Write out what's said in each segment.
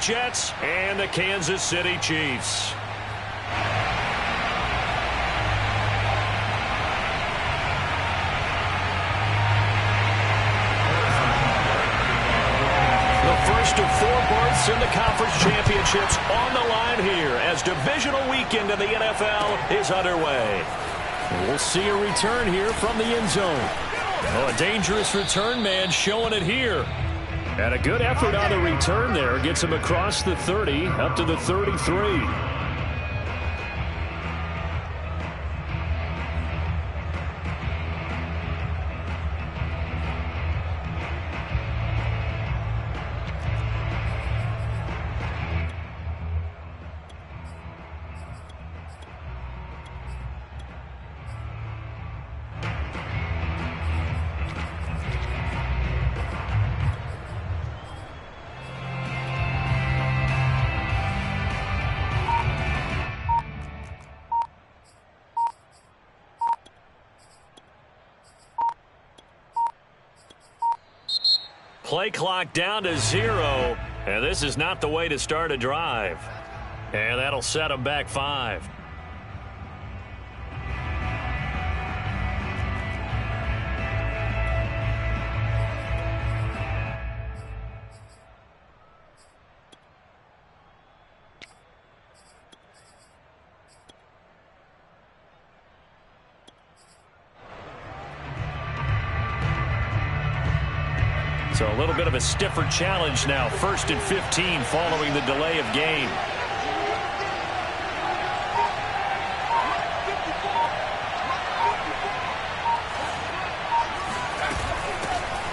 York Jets and the Kansas City Chiefs. First of 4 berths in the conference championships on the line here as divisional weekend in the NFL is underway. We'll see a return here from the end zone. Oh, a dangerous return man showing it here. And a good effort on the return there. Gets him across the 30 up to the 33. Play clock down to 0, and this is not the way to start a drive. And that'll set them back 5. So a little bit of a stiffer challenge now. 1st and 15 following the delay of game.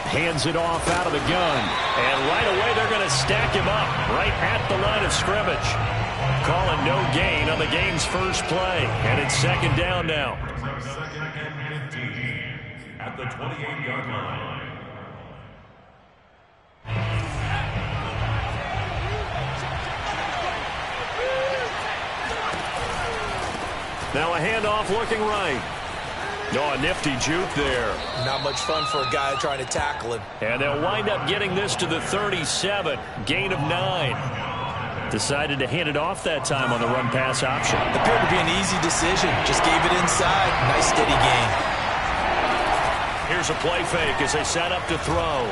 Hands it off out of the gun. And right away they're going to stack him up right at the line of scrimmage. Calling no gain on the game's first play. And it's 2nd down now. 2nd and 15 at the 28-yard line. Now a handoff looking right. Oh, a nifty juke there. Not much fun for a guy trying to tackle him. And they'll wind up getting this to the 37. Gain of 9. Decided to hand it off that time on the run-pass option. Appeared to be an easy decision. Just gave it inside. Nice steady gain. Here's a play fake as they set up to throw.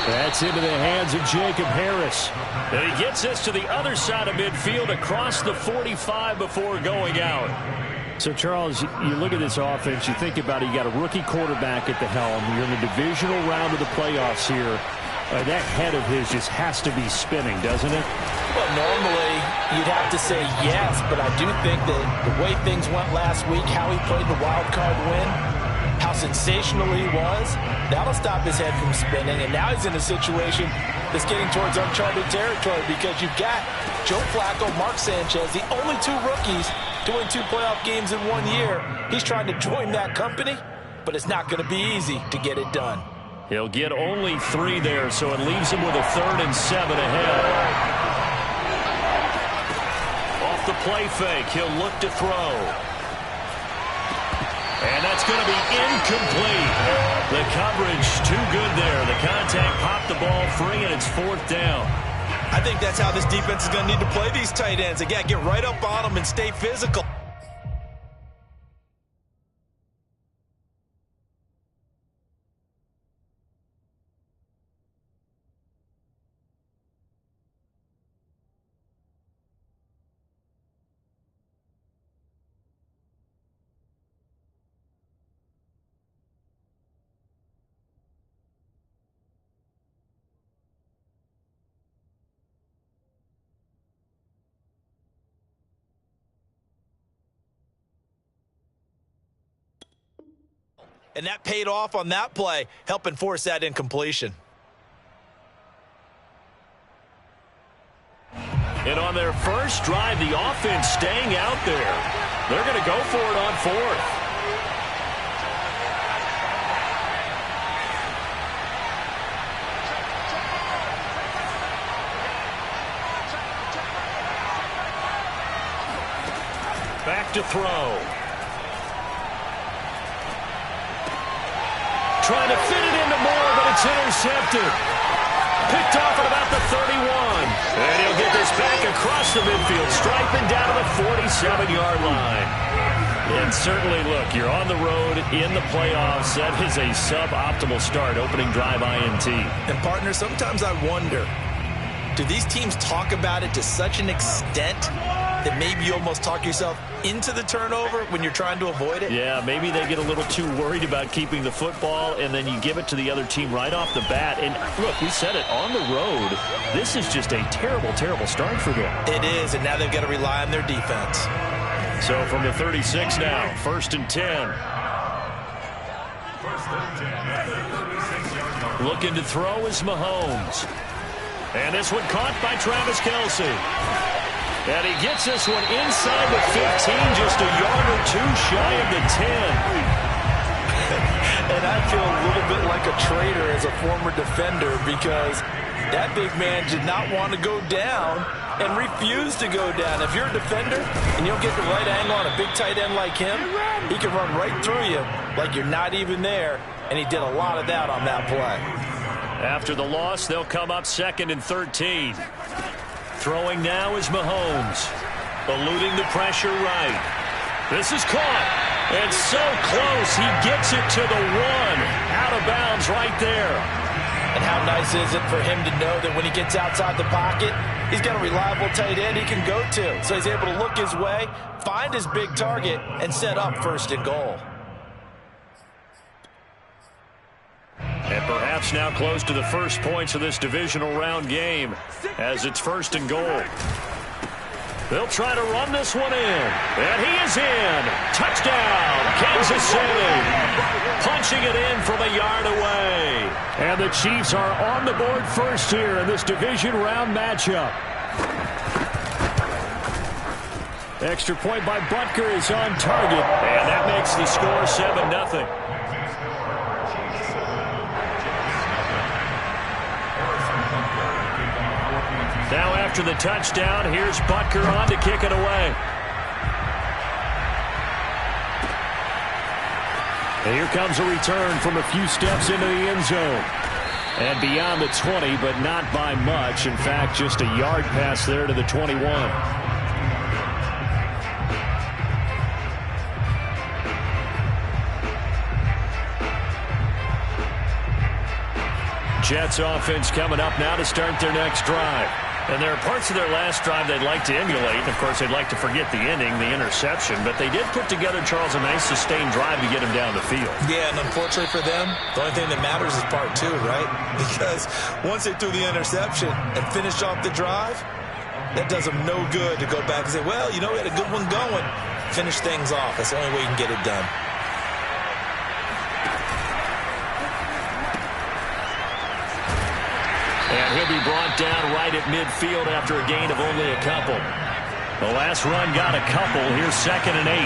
That's into the hands of Jacob Harris. And he gets this to the other side of midfield across the 45 before going out. So, Charles, you look at this offense, you think about it, you got a rookie quarterback at the helm. You're in the divisional round of the playoffs here. That head of his just has to be spinning, doesn't it? Well, normally you'd have to say yes, but I do think that the way things went last week, how he played the wild card win, how sensational he was, that'll stop his head from spinning. And now he's in a situation that's getting towards uncharted territory because you've got Joe Flacco, Mark Sanchez, the only 2 rookies to win 2 playoff games in 1 year. He's trying to join that company, but it's not going to be easy to get it done. He'll get only 3 there, so it leaves him with a 3rd and 7 ahead. Off the play fake, he'll look to throw. And that's going to be incomplete. The coverage too good there. The contact popped the ball free, and it's 4th down. I think that's how this defense is going to need to play these tight ends. Again, get right up on them and stay physical. And that paid off on that play, helping force that incompletion. And on their first drive, the offense staying out there. They're going to go for it on 4th. Back to throw. Trying to fit it into Moore, but it's intercepted. Picked off at about the backfield, striping down to the 47-yard line. And certainly, look, you're on the road in the playoffs. That is a suboptimal start, opening drive INT. And, partner, sometimes I wonder, do these teams talk about it to such an extent that maybe you almost talk yourself into the turnover when you're trying to avoid it? Yeah, maybe they get a little too worried about keeping the football, and then you give it to the other team right off the bat. And, look, we said it, on the road, this is just a terrible, terrible start for them. It is, and now they've got to rely on their defense. So from the 36 now, 1st and 10. Looking to throw is Mahomes. And this one caught by Travis Kelce. And he gets this one inside the 15, just a yard or two shy of the 10. And I feel a little bit like a traitor as a former defender because that big man did not want to go down and refused to go down. If you're a defender and you don't get the right angle on a big tight end like him, he can run right through you like you're not even there, and he did a lot of that on that play. After the loss, they'll come up 2nd and 13. Throwing now is Mahomes, eluding the pressure right. This is caught, and so close, he gets it to the 1. Out of bounds right there. And how nice is it for him to know that when he gets outside the pocket, he's got a reliable tight end he can go to. So he's able to look his way, find his big target, and set up 1st and goal. And perhaps now close to the first points of this divisional round game as it's 1st and goal. They'll try to run this one in. And he is in. Touchdown, Kansas City. Punching it in from a yard away. And the Chiefs are on the board first here in this division round matchup. Extra point by Butker is on target. And that makes the score 7-0. Now after the touchdown, here's Butker on to kick it away. And here comes a return from a few steps into the end zone. And beyond the 20, but not by much. In fact, just a yard pass there to the 21. Jets offense coming up now to start their next drive. And there are parts of their last drive they'd like to emulate. Of course, they'd like to forget the ending, the interception. But they did put together, Charles, a nice sustained drive to get him down the field. Yeah, and unfortunately for them, the only thing that matters is part 2, right? Because once they threw the interception and finished off the drive, that does them no good to go back and say, well, you know, we had a good one going. Finish things off. That's the only way you can get it done. And he'll be brought down right at midfield after a gain of only a couple. The last run got a couple. Here's 2nd and 8.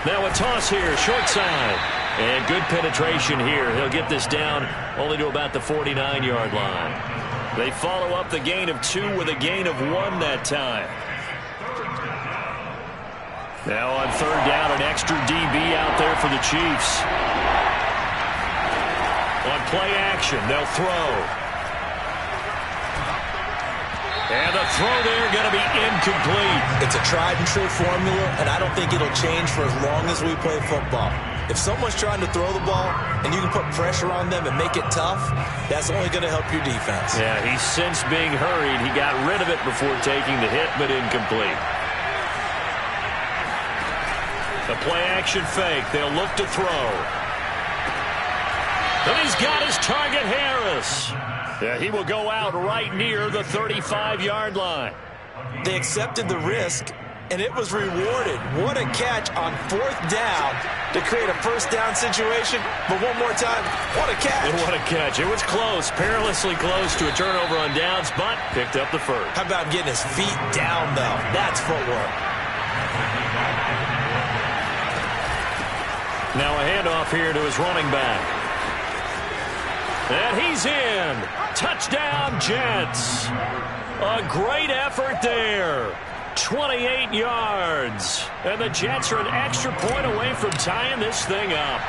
Now a toss here, short side. And good penetration here. He'll get this down only to about the 49-yard line. They follow up the gain of 2 with a gain of 1 that time. Now on 3rd down, an extra DB out there for the Chiefs. On play action, they'll throw. And the throw there going to be incomplete. It's a tried and true formula, and I don't think it'll change for as long as we play football. If someone's trying to throw the ball and you can put pressure on them and make it tough, that's only going to help your defense. Yeah, he sensed being hurried. He got rid of it before taking the hit, but incomplete. The play-action fake. They'll look to throw. And he's got his target, Harris. Yeah, he will go out right near the 35-yard line. They accepted the risk, and it was rewarded. What a catch on 4th down to create a 1st down situation. But one more time, what a catch. And what a catch. It was close, perilously close to a turnover on downs, but picked up the 1st. How about getting his feet down, though? That's footwork. Now a handoff here to his running back. And he's in. Touchdown, Jets. A great effort there. 28 yards. yards. And the Jets are an extra point away from tying this thing up.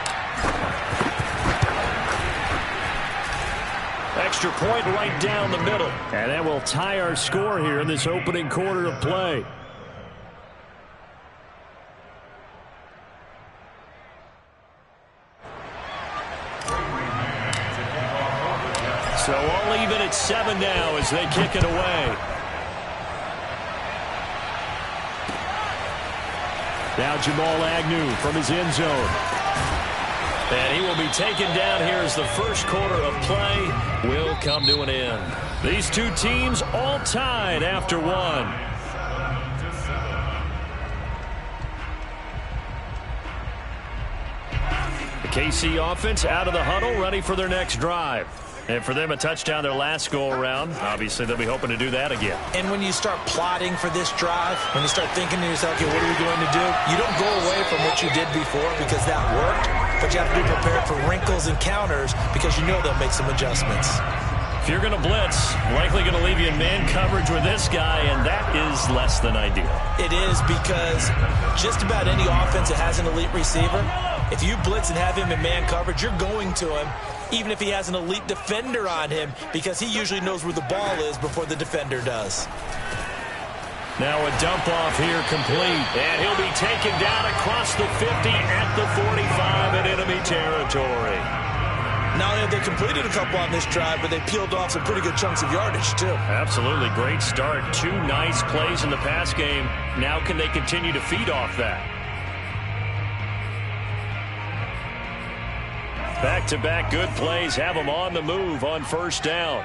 Extra point right down the middle. And that will tie our score here in this opening quarter of play. So all even at 7 now as they kick it away. Now Jamal Agnew from his end zone. And he will be taken down here as the first quarter of play will come to an end. These two teams all tied after one. The KC offense out of the huddle, ready for their next drive. And for them, a touchdown their last go-around. Obviously, they'll be hoping to do that again. And when you start plotting for this drive, when you start thinking to yourself, okay, what are we going to do? You don't go away from what you did before because that worked, but you have to be prepared for wrinkles and counters because you know they'll make some adjustments. If you're going to blitz, likely going to leave you in man coverage with this guy, and that is less than ideal. It is because just about any offense that has an elite receiver, if you blitz and have him in man coverage, you're going to him, even if he has an elite defender on him, because he usually knows where the ball is before the defender does. Now a dump off here complete, and he'll be taken down across the 50 at the 45 in enemy territory. Not only have they completed a couple on this drive, but they peeled off some pretty good chunks of yardage, too. Absolutely. Great start. 2 nice plays in the pass game. Now can they continue to feed off that? Back-to-back good plays have them on the move on first down.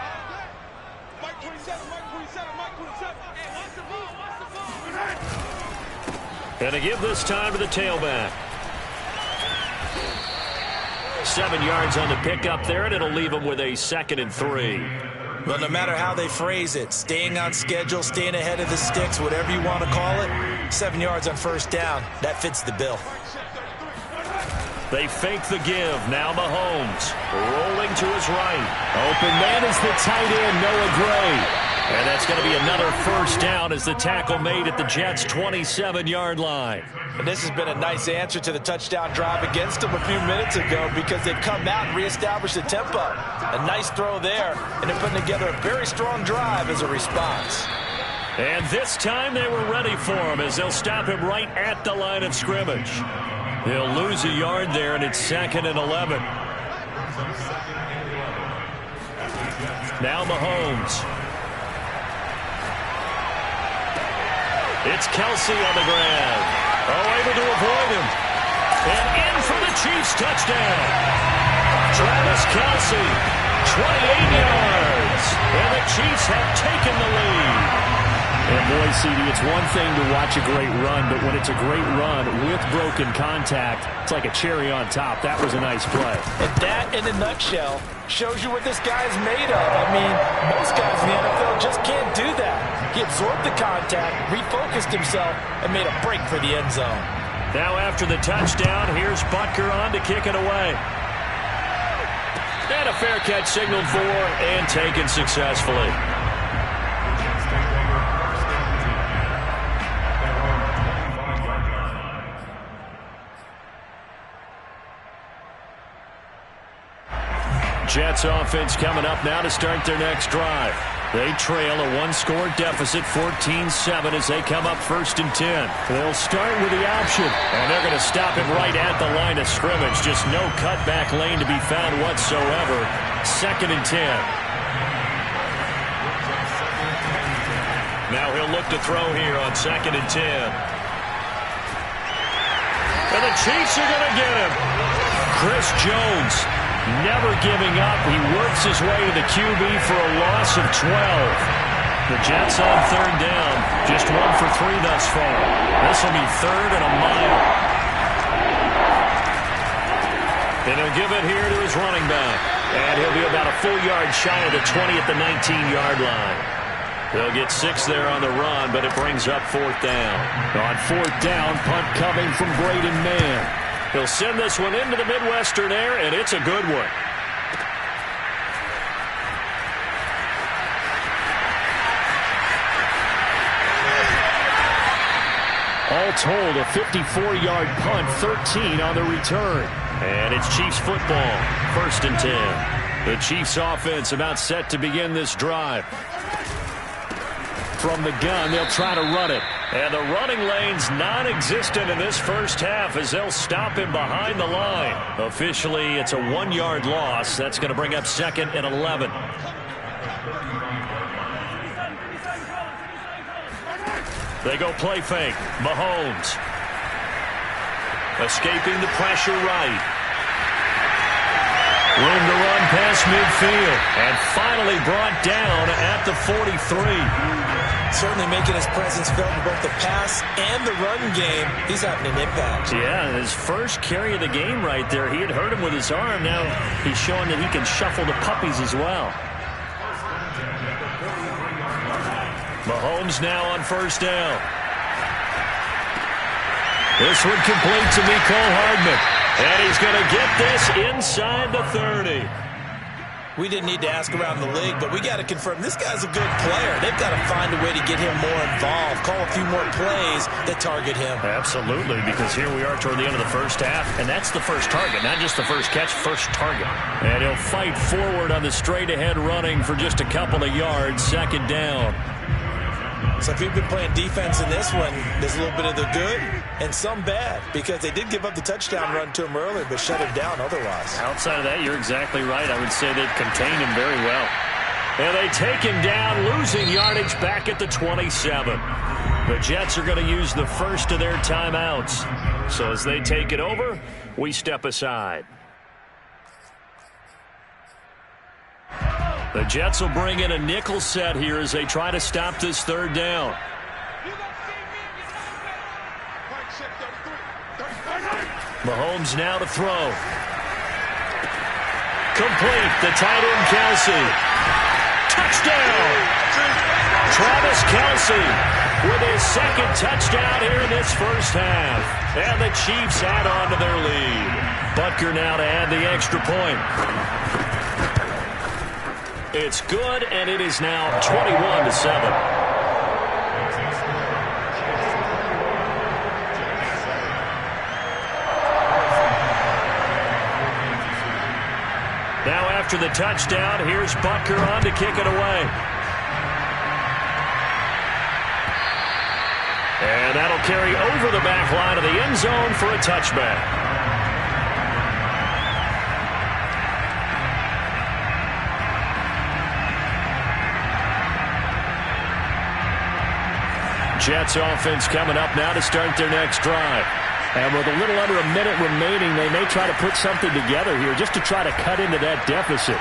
And to give this time to the tailback. 7 yards on the pickup there, and it'll leave them with a 2nd and 3. Well, no matter how they phrase it, staying on schedule, staying ahead of the sticks, whatever you want to call it, 7 yards on first down, that fits the bill. They fake the give. Now Mahomes rolling to his right. Open man is the tight end, Noah Gray. And that's going to be another first down as the tackle made at the Jets' 27-yard line. And this has been a nice answer to the touchdown drive against them a few minutes ago because they've come out and reestablished the tempo. A nice throw there, and they're putting together a very strong drive as a response. And this time they were ready for him as they'll stop him right at the line of scrimmage. He'll lose a yard there, and it's 2nd and 11. Now Mahomes. It's Kelsey on the ground. Oh, able to avoid him. And in for the Chiefs touchdown. Travis Kelsey, 28 yards. And the Chiefs have taken the lead. And boy, CD, it's one thing to watch a great run, but when it's a great run with broken contact, it's like a cherry on top. That was a nice play. And that, in a nutshell, shows you what this guy is made of. I mean, most guys in the NFL just can't do that. He absorbed the contact, refocused himself, and made a break for the end zone. Now after the touchdown, here's Butker on to kick it away. And a fair catch signaled for and taken successfully. Jets offense coming up now to start their next drive. They trail a 1-score deficit, 14-7, as they come up 1st and 10. They'll start with the option, and they're going to stop him right at the line of scrimmage. Just no cutback lane to be found whatsoever. 2nd and 10. Now he'll look to throw here on 2nd and 10. And the Chiefs are going to get him. Chris Jones. Never giving up. He works his way to the QB for a loss of 12. The Jets on 3rd down. Just 1 for 3 thus far. This will be 3rd and a mile. And he'll give it here to his running back. And he'll be about a full yard shy of the 20 at the 19-yard line. They'll get 6 there on the run, but it brings up 4th down. On 4th down, punt coming from Braden Mann. He'll send this one into the Midwestern air, and it's a good one. All told, a 54-yard punt, 13 on the return. And it's Chiefs football, 1st and 10. The Chiefs offense about set to begin this drive. From the gun, they'll try to run it. And the running lane's non-existent in this first half as they'll stop him behind the line. Officially, it's a 1-yard loss. That's going to bring up 2nd and 11. They go play fake. Mahomes. Escaping the pressure right. Room to run past midfield. And finally brought down at the 43. Certainly making his presence felt in both the pass and the run game. He's having an impact. Yeah, his first carry of the game right there. He had hurt him with his arm. Now he's showing that he can shuffle the puppies as well. Mahomes now on 1st down. This one complete to Mecole Hardman. And he's going to get this inside the 30. We didn't need to ask around the league, but we got to confirm this guy's a good player. They've got to find a way to get him more involved, call a few more plays that target him. Absolutely, because here we are toward the end of the first half, and that's the first target, not just the first catch, first target. And he'll fight forward on the straight-ahead running for just a couple of yards, 2nd down. So if you've been playing defense in this one, there's a little bit of the good and some bad, because they did give up the touchdown run to him earlier, but shut him down otherwise. Outside of that, you're exactly right. I would say they've contained him very well. And they take him down, losing yardage back at the 27. The Jets are going to use the first of their timeouts. So as they take it over, we step aside. The Jets will bring in a nickel set here as they try to stop this 3rd down. Mahomes now to throw. Complete. The tight end, Kelce. Touchdown! Travis Kelce with his 2nd touchdown here in this first half. And the Chiefs add on to their lead. Butker now to add the extra point. It's good, and it is now 21-7. Now after the touchdown, here's Butker on to kick it away. And that'll carry over the back line of the end zone for a touchback. Jets offense coming up now to start their next drive. And with a little under a minute remaining, they may try to put something together here just to try to cut into that deficit.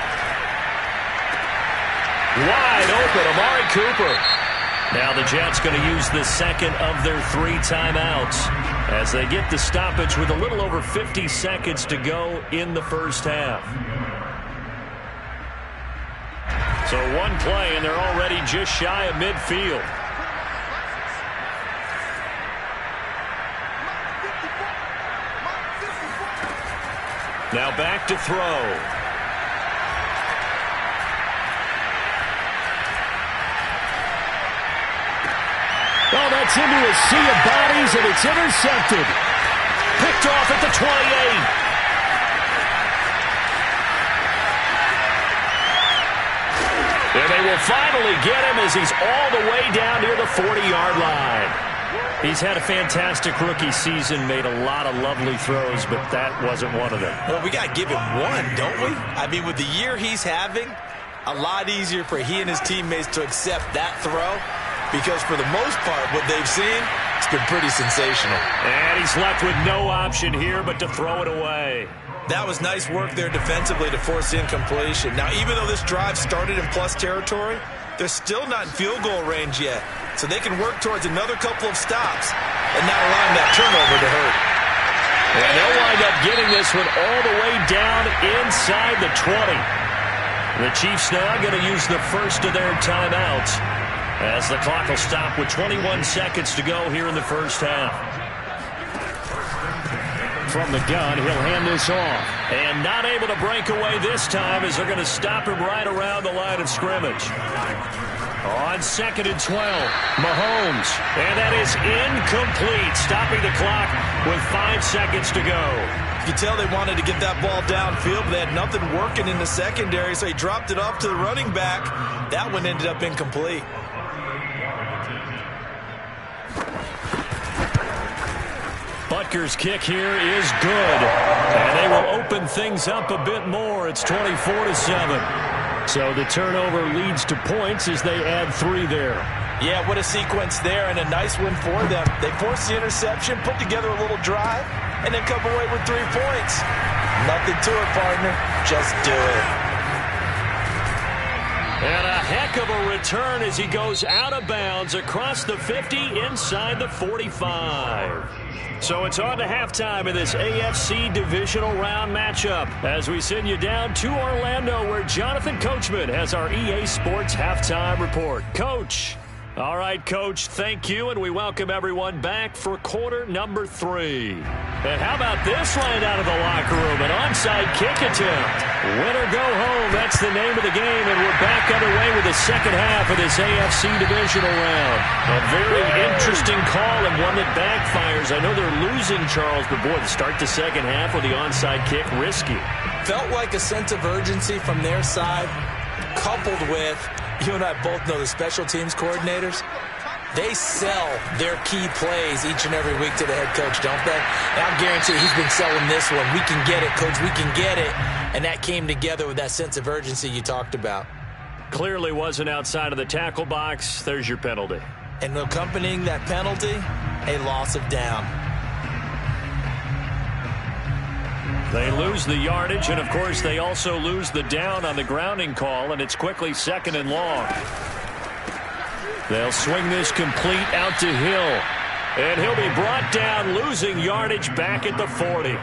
Wide open, Amari Cooper. Now the Jets going to use the 2nd of their 3 timeouts as they get the stoppage with a little over 50 seconds to go in the first half. So one play, and they're already just shy of midfield. Now back to throw. Oh, that's into a sea of bodies, and it's intercepted. Picked off at the 28. And they will finally get him as he's all the way down near the 40-yard line. He's had a fantastic rookie season, made a lot of lovely throws, but that wasn't one of them. Well, we got to give him one, don't we? I mean, with the year he's having, a lot easier for he and his teammates to accept that throw, because for the most part, what they've seen, it's been pretty sensational. And he's left with no option here but to throw it away. That was nice work there defensively to force incompletion. Now, even though this drive started in plus territory, they're still not in field goal range yet. So they can work towards another couple of stops and not allowing that turnover to hurt. And they'll wind up getting this one all the way down inside the 20. The Chiefs now going to use the first of their timeouts as the clock will stop with 21 seconds to go here in the first half. From the gun, he'll hand this off. And not able to break away this time as they're going to stop him right around the line of scrimmage. On 2nd and 12, Mahomes. And that is incomplete, stopping the clock with 5 seconds to go. You can tell they wanted to get that ball downfield, but they had nothing working in the secondary, so he dropped it off to the running back. That one ended up incomplete. Butker's kick here is good. And they will open things up a bit more. It's 24-7. So the turnover leads to points as they add 3 there. Yeah, what a sequence there, and a nice one for them. They forced the interception, put together a little drive, and then come away with 3 points. Nothing to it, partner. Just do it. And a heck of a return as he goes out of bounds across the 50 inside the 45. So it's on to halftime in this AFC divisional round matchup as we send you down to Orlando where Jonathan Coachman has our EA Sports halftime report. Coach. All right, Coach, thank you, and we welcome everyone back for quarter number 3. And how about this line out of the locker room? An onside kick attempt. Win or go home, that's the name of the game, and we're back underway with the second half of this AFC divisional round. A very interesting call and one that backfires. I know they're losing, Charles, but boy, to start the second half with the onside kick, risky. Felt like a sense of urgency from their side, coupled with, you and I both know the special teams coordinators, they sell their key plays each and every week to the head coach, don't they? And I guarantee he's been selling this one. We can get it, coach, we can get it. And that came together with that sense of urgency you talked about. Clearly wasn't outside of the tackle box. There's your penalty. And accompanying that penalty, a loss of down. They lose the yardage, and, of course, they also lose the down on the grounding call, and it's quickly 2nd and long. They'll swing this complete out to Hill, and he'll be brought down, losing yardage back at the 40.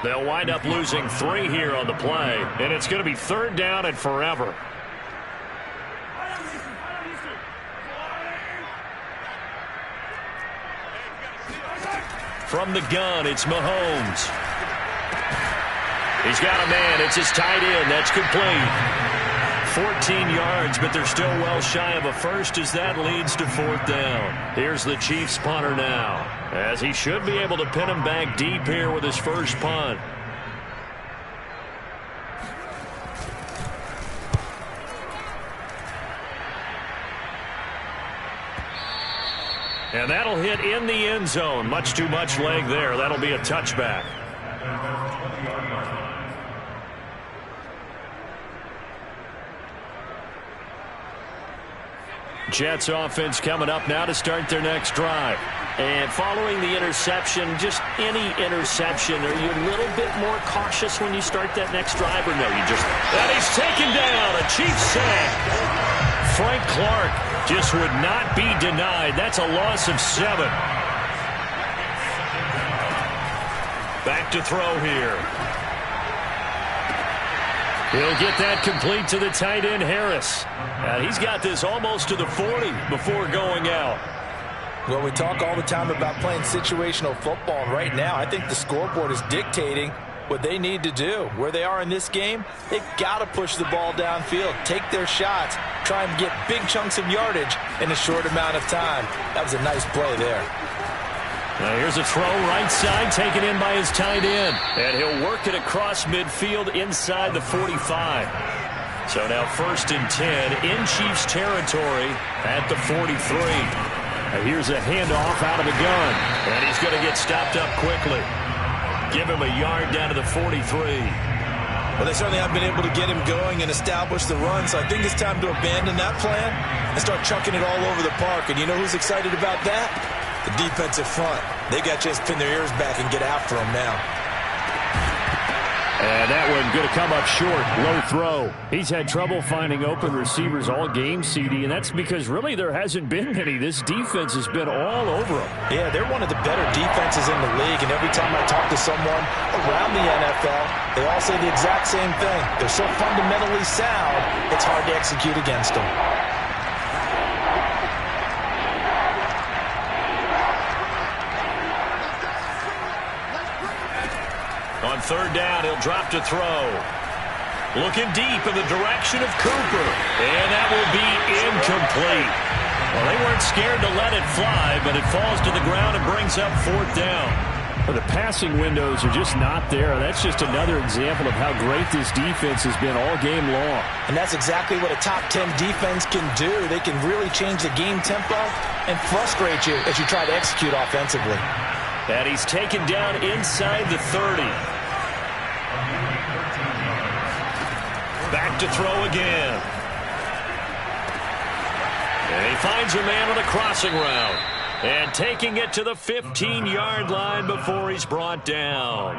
They'll wind up losing 3 here on the play, and it's going to be 3rd down and forever. From the gun, it's Mahomes. He's got a man. It's his tight end. That's complete. 14 yards, but they're still well shy of a first as that leads to 4th down. Here's the Chiefs punter now, as he should be able to pin him back deep here with his first punt. And that'll hit in the end zone. Much too much leg there. That'll be a touchback. Jets offense coming up now to start their next drive. And following the interception, just any interception, are you a little bit more cautious when you start that next drive, or no? You just... And he's taken down. A Chiefs sack. Frank Clark just would not be denied. That's a loss of 7. Back to throw here. He'll get that complete to the tight end, Harris. And he's got this almost to the 40 before going out. Well, we talk all the time about playing situational football, and right now I think the scoreboard is dictating what they need to do. Where they are in this game, they've got to push the ball downfield, take their shots, try and get big chunks of yardage in a short amount of time. That was a nice play there. Now here's a throw right side taken in by his tight end. And he'll work it across midfield inside the 45. So now 1st and 10 in Chiefs territory at the 43. Now here's a handoff out of the gun. And he's going to get stopped up quickly. Give him a yard down to the 43. Well, they certainly haven't been able to get him going and establish the run, so I think it's time to abandon that plan and start chucking it all over the park. And you know who's excited about that? The defensive front. They got to just pin their ears back and get after him now. And that one going to come up short. Low throw. He's had trouble finding open receivers all game, CD, and that's because really there hasn't been many. This defense has been all over them. Yeah, they're one of the better defenses in the league, and every time I talk to someone around the NFL, they all say the exact same thing. They're so fundamentally sound, it's hard to execute against them. On 3rd down, he'll drop to throw. Looking deep in the direction of Cooper. And that will be incomplete. Well, they weren't scared to let it fly, but it falls to the ground and brings up 4th down. Well, the passing windows are just not there. That's just another example of how great this defense has been all game long. And that's exactly what a top 10 defense can do. They can really change the game tempo and frustrate you as you try to execute offensively. And he's taken down inside the 30. Back to throw again. And he finds a man on the crossing route. And taking it to the 15-yard line before he's brought down.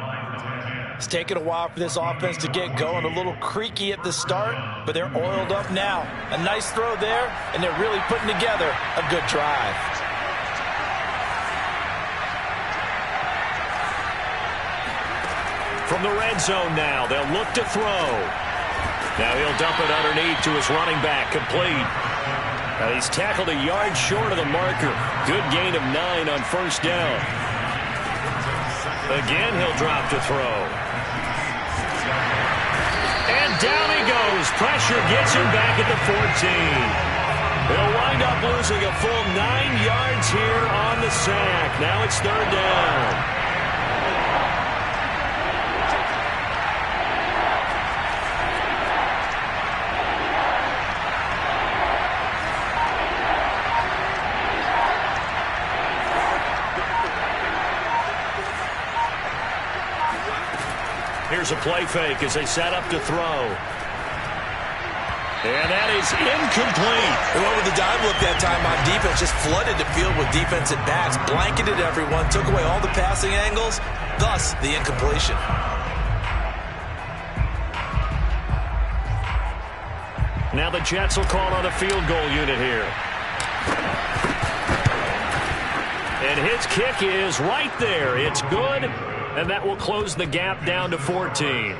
It's taken a while for this offense to get going. A little creaky at the start, but they're oiled up now. A nice throw there, and they're really putting together a good drive. From the red zone now, they'll look to throw. Now he'll dump it underneath to his running back, complete. Now he's tackled a yard short of the marker. Good gain of 9 on 1st down. Again, he'll drop to throw. And down he goes. Pressure gets him back at the 14. He'll wind up losing a full 9 yards here on the sack. Now it's 3rd down. Here's a play fake as they set up to throw. And that is incomplete. They went with the dive look that time on defense. Just flooded the field with defensive backs. Blanketed everyone. Took away all the passing angles. Thus, the incompletion. Now the Jets will call on a field goal unit here. And his kick is right there. It's good. And that will close the gap down to 14.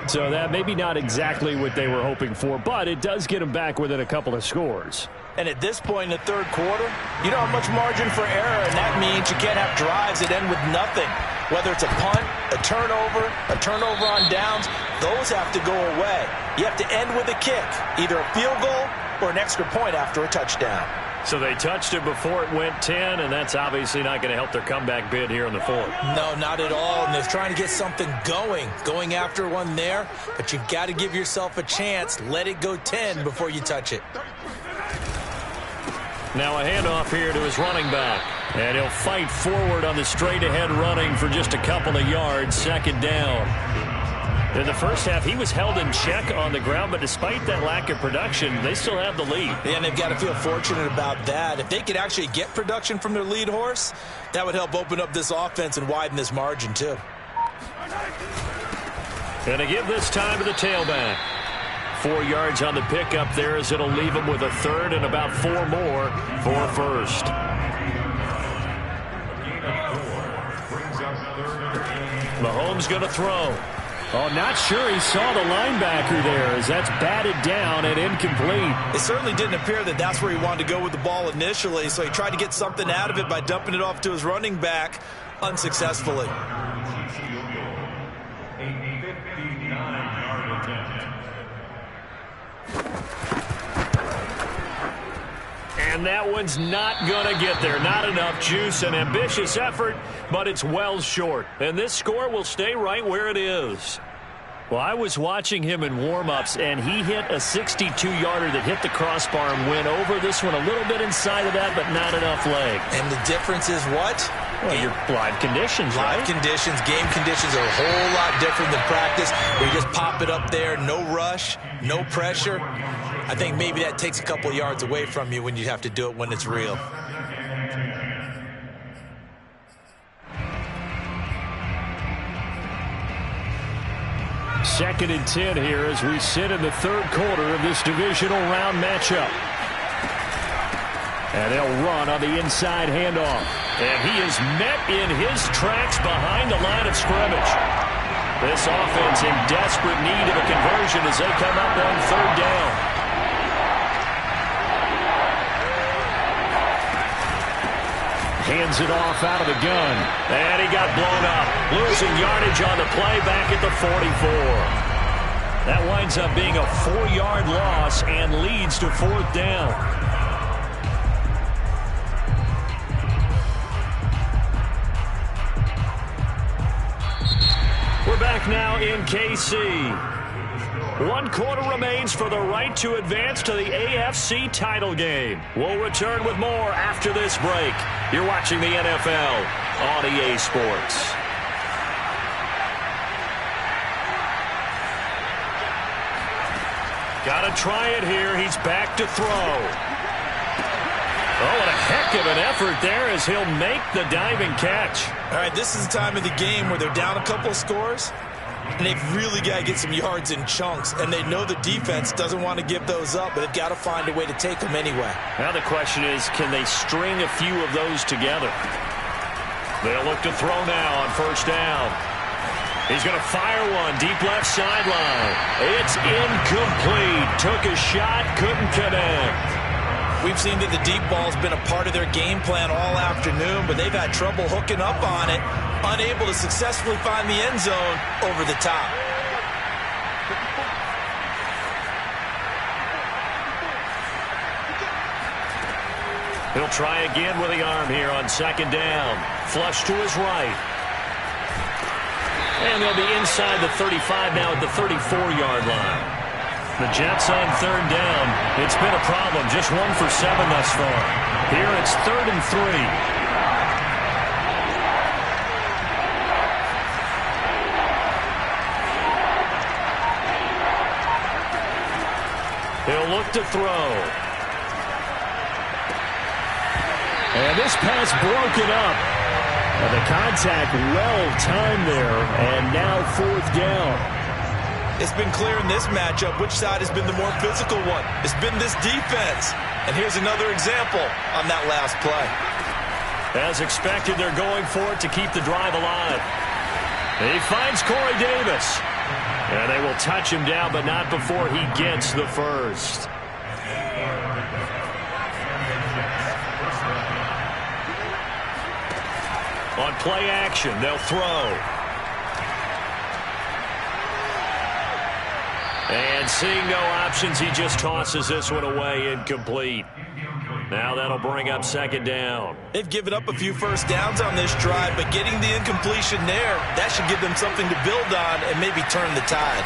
So that maybe not exactly what they were hoping for, but it does get them back within a couple of scores. And at this point in the 3rd quarter, you don't have much margin for error, and that means you can't have drives that end with nothing. Whether it's a punt, a turnover on downs, those have to go away. You have to end with a kick, either a field goal or an extra point after a touchdown. So they touched it before it went 10, and that's obviously not going to help their comeback bid here in the 4th. No, not at all. And they're trying to get something going after one there. But you've got to give yourself a chance. Let it go 10 before you touch it. Now a handoff here to his running back. And he'll fight forward on the straight-ahead running for just a couple of yards. 2nd down. In the first half, he was held in check on the ground, but despite that lack of production, they still have the lead. And they've got to feel fortunate about that. If they could actually get production from their lead horse, that would help open up this offense and widen this margin, too. Going to give this time to the tailback. 4 yards on the pickup there as it'll leave him with a 3rd and about 4 more for 1st. Mahomes going to throw. Oh, not sure he saw the linebacker there as that's batted down and incomplete. It certainly didn't appear that that's where he wanted to go with the ball initially, so he tried to get something out of it by dumping it off to his running back unsuccessfully. And that one's not going to get there. Not enough juice. An ambitious effort, but it's well short. And this score will stay right where it is. Well, I was watching him in warm-ups, and he hit a 62-yarder that hit the crossbar and went over. This one a little bit inside of that, but not enough leg. And the difference is what? Well, your live conditions, right? Live conditions, game conditions are a whole lot different than practice, where you just pop it up there, no rush, no pressure. I think maybe that takes a couple of yards away from you when you have to do it when it's real. Second and 10 here as we sit in the 3rd quarter of this divisional round matchup. And they'll run on the inside handoff. And he is met in his tracks behind the line of scrimmage. This offense in desperate need of a conversion as they come up on 3rd down. Hands it off out of the gun. And he got blown up. Losing yardage on the play back at the 44. That winds up being a 4-yard loss and leads to 4th down. We're back now in KC. 1 quarter remains for the right to advance to the AFC title game. We'll return with more after this break. You're watching the NFL on EA Sports. Got to try it here. He's back to throw. Oh, what a heck of an effort there as he'll make the diving catch. All right, this is the time of the game where they're down a couple of scores, and they've really got to get some yards in chunks, and they know the defense doesn't want to give those up, but they've got to find a way to take them anyway. Now the question is, can they string a few of those together? They'll look to throw now on 1st down. He's going to fire one deep left sideline. It's incomplete. Took a shot, couldn't connect. We've seen that the deep ball's been a part of their game plan all afternoon, but they've had trouble hooking up on it, unable to successfully find the end zone over the top. He'll try again with the arm here on 2nd down. Flush to his right. And they'll be inside the 35 now at the 34-yard line. The Jets on 3rd down. It's been a problem. Just 1 for 7 thus far. Here it's 3rd and 3. He'll look to throw. And this pass broken up. And the contact well-timed there, and now 4th down. It's been clear in this matchup which side has been the more physical one. It's been this defense. And here's another example on that last play. As expected, they're going for it to keep the drive alive. He finds Corey Davis. And they will touch him down, but not before he gets the first. On play action, they'll throw. And seeing no options, he just tosses this one away, incomplete. Now that'll bring up 2nd down. They've given up a few first downs on this drive, but getting the incompletion there, that should give them something to build on and maybe turn the tide.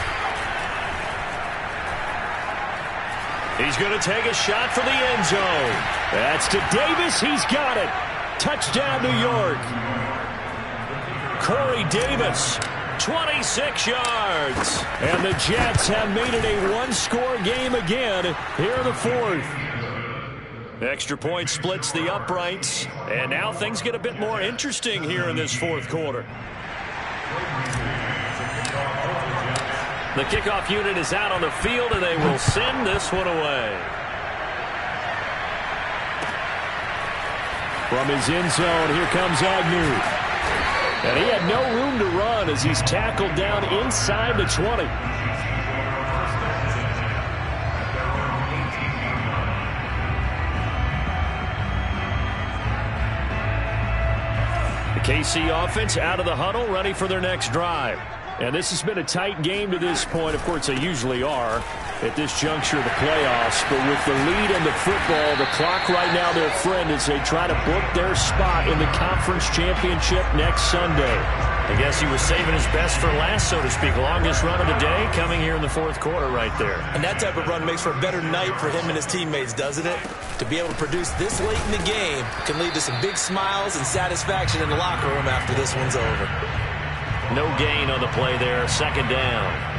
He's going to take a shot for the end zone. That's to Davis. He's got it. Touchdown, New York. Corey Davis, 26 yards. And the Jets have made it a 1-score game again here in the 4th. Extra point splits the uprights. And now things get a bit more interesting here in this 4th quarter. The kickoff unit is out on the field, and they will send this one away. From his end zone, here comes Agnew. And he had no room to run as he's tackled down inside the 20. The KC offense out of the huddle, ready for their next drive. And this has been a tight game to this point. Of course, they usually are at this juncture of the playoffs. But with the lead in the football, the clock right now their friend as they try to book their spot in the conference championship next Sunday. I guess he was saving his best for last, so to speak. Longest run of the day coming here in the 4th quarter right there. And that type of run makes for a better night for him and his teammates, doesn't it? To be able to produce this late in the game can lead to some big smiles and satisfaction in the locker room after this one's over. No gain on the play there. 2nd down.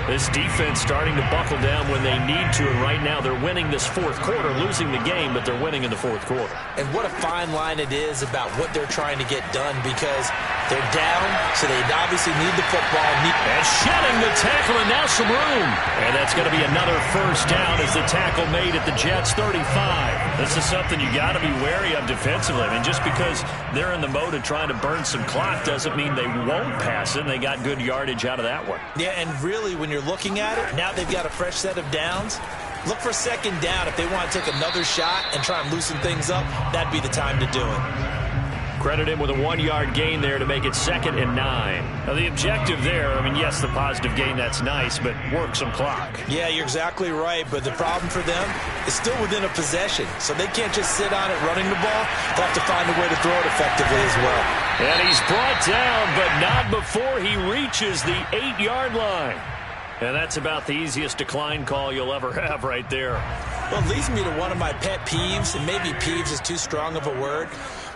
This defense starting to buckle down when they need to, and right now they're winning this 4th quarter, losing the game, but they're winning in the 4th quarter. And what a fine line it is about what they're trying to get done, because they're down, so they obviously need the football. And shedding the tackle, and now some room. And that's going to be another 1st down as the tackle made at the Jets' 35. This is something you got to be wary of defensively. I mean, just because they're in the mode of trying to burn some clock doesn't mean they won't pass it. They got good yardage out of that one. Yeah, and really, when you're looking at it, now they've got a fresh set of downs. Look for 2nd down. If they want to take another shot and try and loosen things up, that'd be the time to do it. Credit him with a 1-yard gain there to make it 2nd and 9. Now, the objective there, I mean, yes, the positive gain, that's nice, but work some clock. Yeah, you're exactly right, but the problem for them is still within a possession, so they can't just sit on it running the ball. They'll have to find a way to throw it effectively as well. And he's brought down, but not before he reaches the 8-yard line. And that's about the easiest decline call you'll ever have right there. Well, it leads me to one of my pet peeves, and maybe peeves is too strong of a word,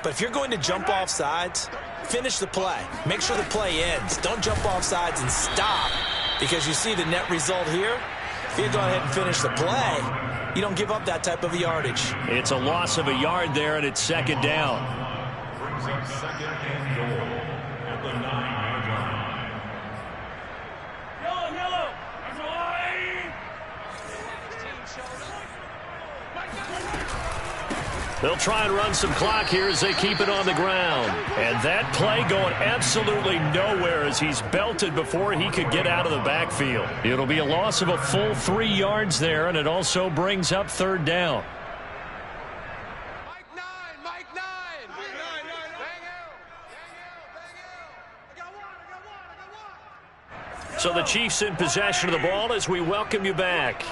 but if you're going to jump off sides, finish the play. Make sure the play ends. Don't jump off sides and stop, because you see the net result here. If you go ahead and finish the play, you don't give up that type of yardage. It's a loss of a yard there, and it's 2nd down. Brings up 2nd and goal at the 9-yard line. They'll try and run some clock here as they keep it on the ground. And that play going absolutely nowhere as he's belted before he could get out of the backfield. It'll be a loss of a full 3 yards there, and it also brings up 3rd down. Mike 9. So the Chiefs in possession of the ball as we welcome you back.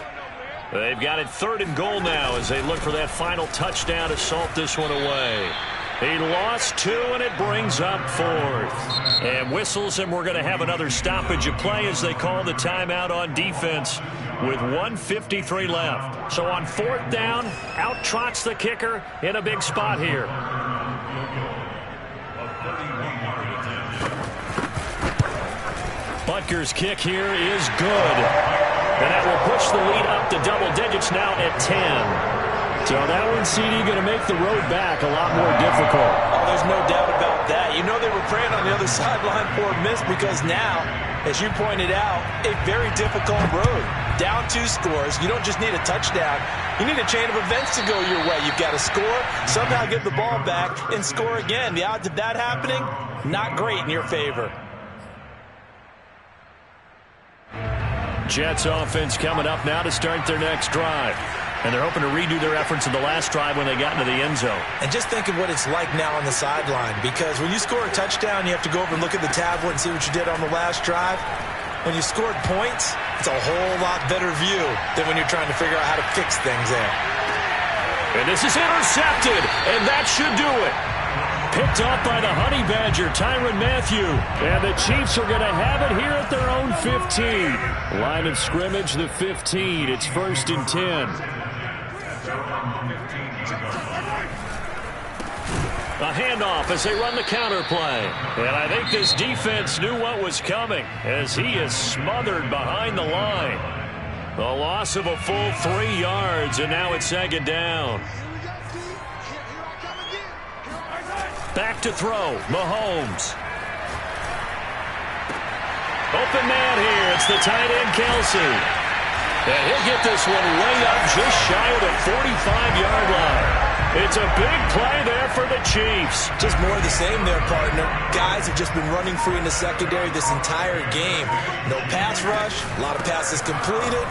They've got it 3rd and goal now as they look for that final touchdown to salt this one away. He lost 2, and it brings up 4th. And whistles, and we're going to have another stoppage of play as they call the timeout on defense with 1:53 left. So on 4th down, out trots the kicker in a big spot here. Butker's kick here is good. And that will push the lead up to double digits now at 10. So that one, CD, going to make the road back a lot more difficult. Oh, there's no doubt about that. You know they were praying on the other sideline for a miss because now, as you pointed out, a very difficult road. Down 2 scores. You don't just need a touchdown. You need a chain of events to go your way. You've got to score, somehow get the ball back, and score again. The odds of that happening, not great in your favor. Jets offense coming up now to start their next drive. And they're hoping to redo their efforts in the last drive when they got into the end zone. And just think of what it's like now on the sideline, because when you score a touchdown, you have to go over and look at the tablet and see what you did on the last drive. When you scored points, it's a whole lot better view than when you're trying to figure out how to fix things there. And this is intercepted, and that should do it. Picked off by the Honey Badger, Tyrann Mathieu. And the Chiefs are going to have it here at their own 15. Line of scrimmage, the 15. It's 1st and 10. A handoff as they run the counter play. And I think this defense knew what was coming as he is smothered behind the line. The loss of a full 3 yards, and now it's 2nd down. Back to throw, Mahomes. Open man here, it's the tight end, Kelsey. And he'll get this one way up just shy of the 45-yard line. It's a big play there for the Chiefs. Just more of the same there, partner. Guys have just been running free in the secondary this entire game. No pass rush, a lot of passes completed.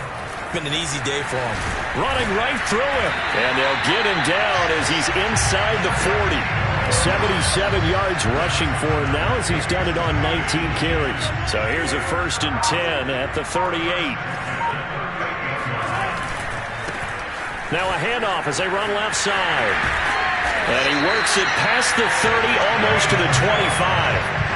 Been an easy day for him. Running right through him. And they'll get him down as he's inside the 40. 77 yards rushing for him now as he's done it on 19 carries. So here's a 1st and 10 at the 38. Now a handoff as they run left side. And he works it past the 30, almost to the 25.